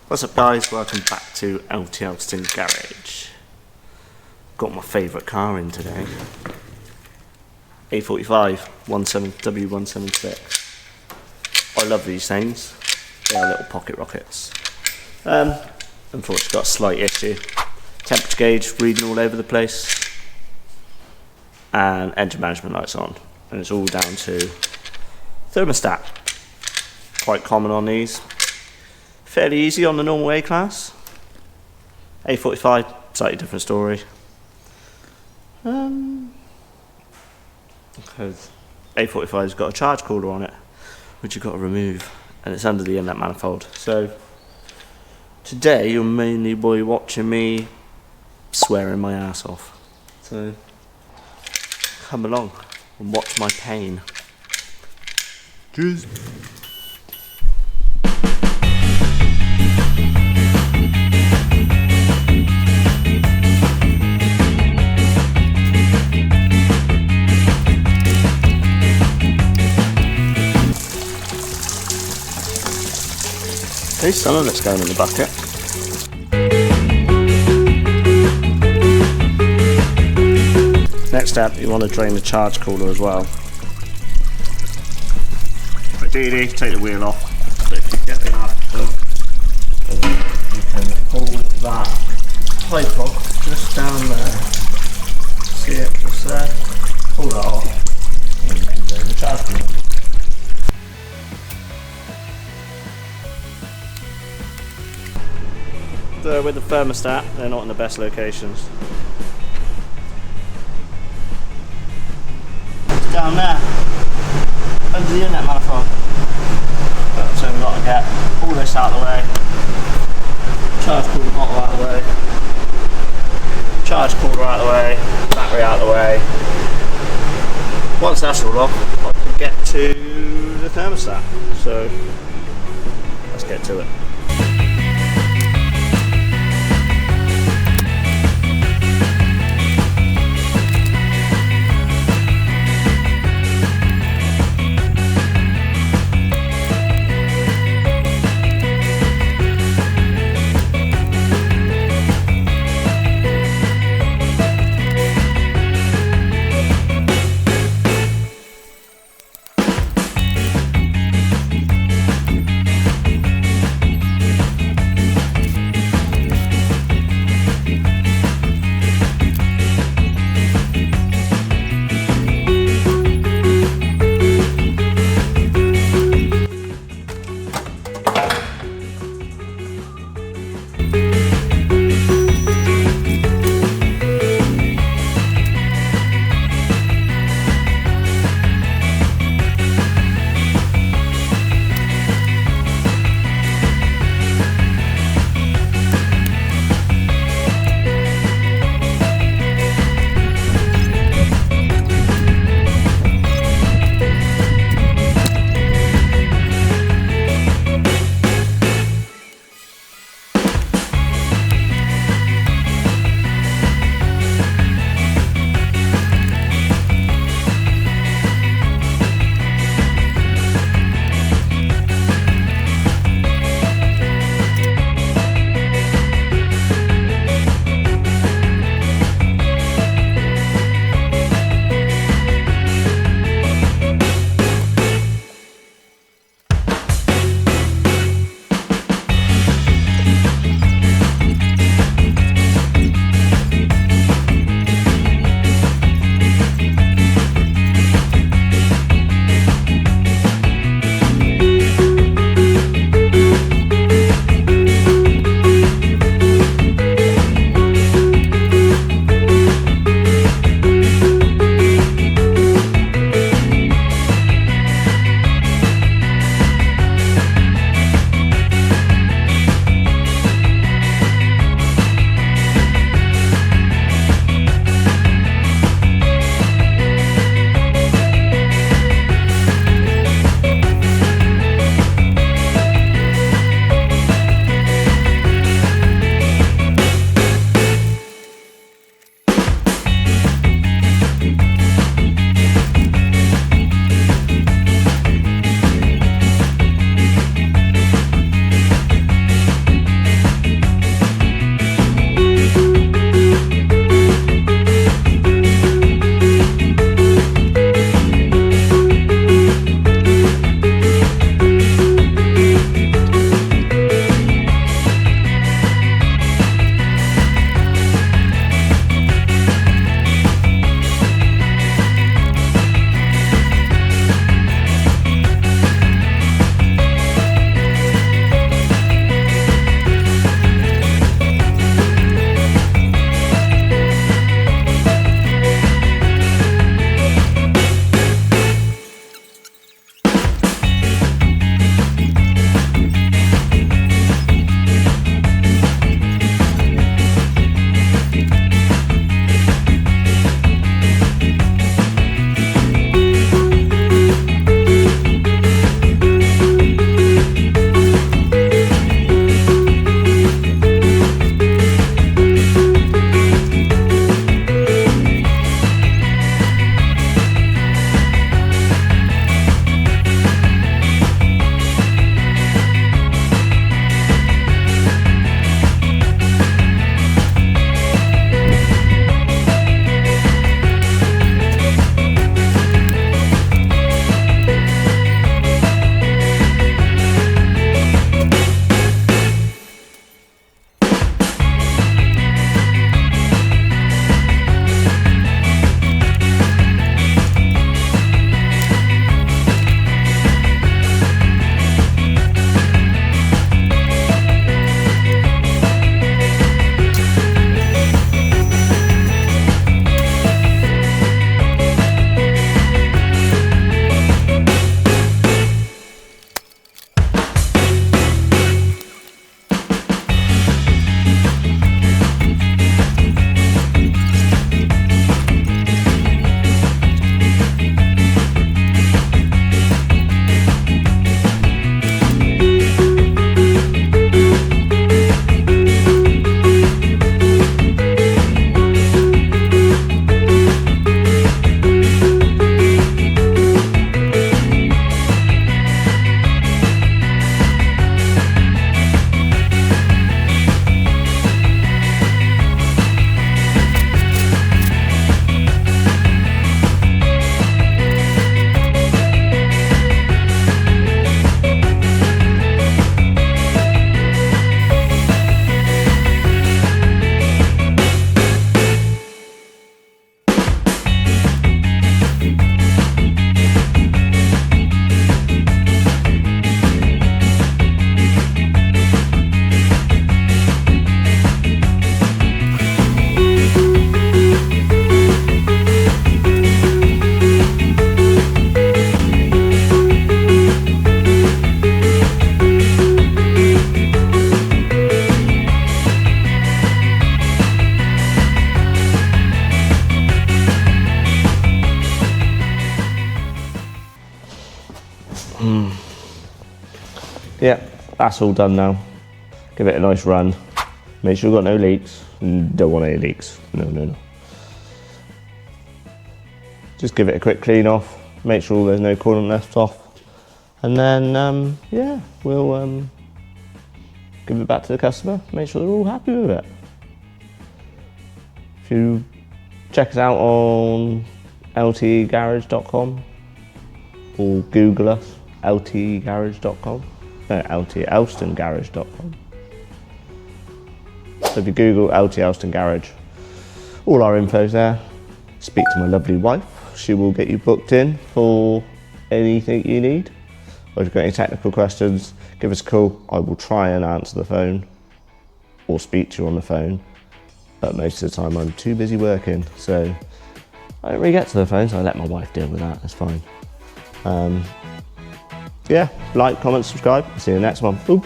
What's up guys, welcome back to LT Elston's Garage. Got my favourite car in today. A45 W176. I love these things. They are little pocket rockets. Unfortunately got a slight issue. Temperature gauge reading all over the place. And engine management lights on. And it's all down to thermostat. Quite common on these. Fairly easy on the normal A-Class. A45, slightly different story. Because A45's got a charge cooler on it, which you've got to remove, and it's under the inlet manifold. So today you'll mainly be watching me swearing my ass off. So come along and watch my pain. Cheers. Okay, some of it's going in the bucket. Next step, you want to drain the charge cooler as well. Ideally, take the wheel off, but if you get the article, you can pull that pipe off just down there. See it just there? Pull that off, and you can drain the charge cooler. With the thermostat, they're not in the best locations. It's down there, under the inlet manifold. So we've got to get all this out of the way, charge cooler bottle out of the way, charge cooler out of the way, battery out of the way. Once that's all off, I can get to the thermostat. So let's get to it. Yeah, that's all done now. Give it a nice run. Make sure you've got no leaks. Don't want any leaks. No. Just give it a quick clean off. Make sure there's no coolant left off. And then, yeah, we'll give it back to the customer. Make sure they're all happy with it. If you check us out on ltgarage.com or Google us, ltgarage.com. No, ltelstongarage.com. So if you Google LT Elston Garage, all our info's there. Speak to my lovely wife. She will get you booked in for anything you need. Or if you've got any technical questions, give us a call. I will try and answer the phone or speak to you on the phone. But most of the time I'm too busy working, so I don't really get to the phone, so I let my wife deal with that. That's fine. Yeah, like, comment, subscribe. See you in the next one. Ooh.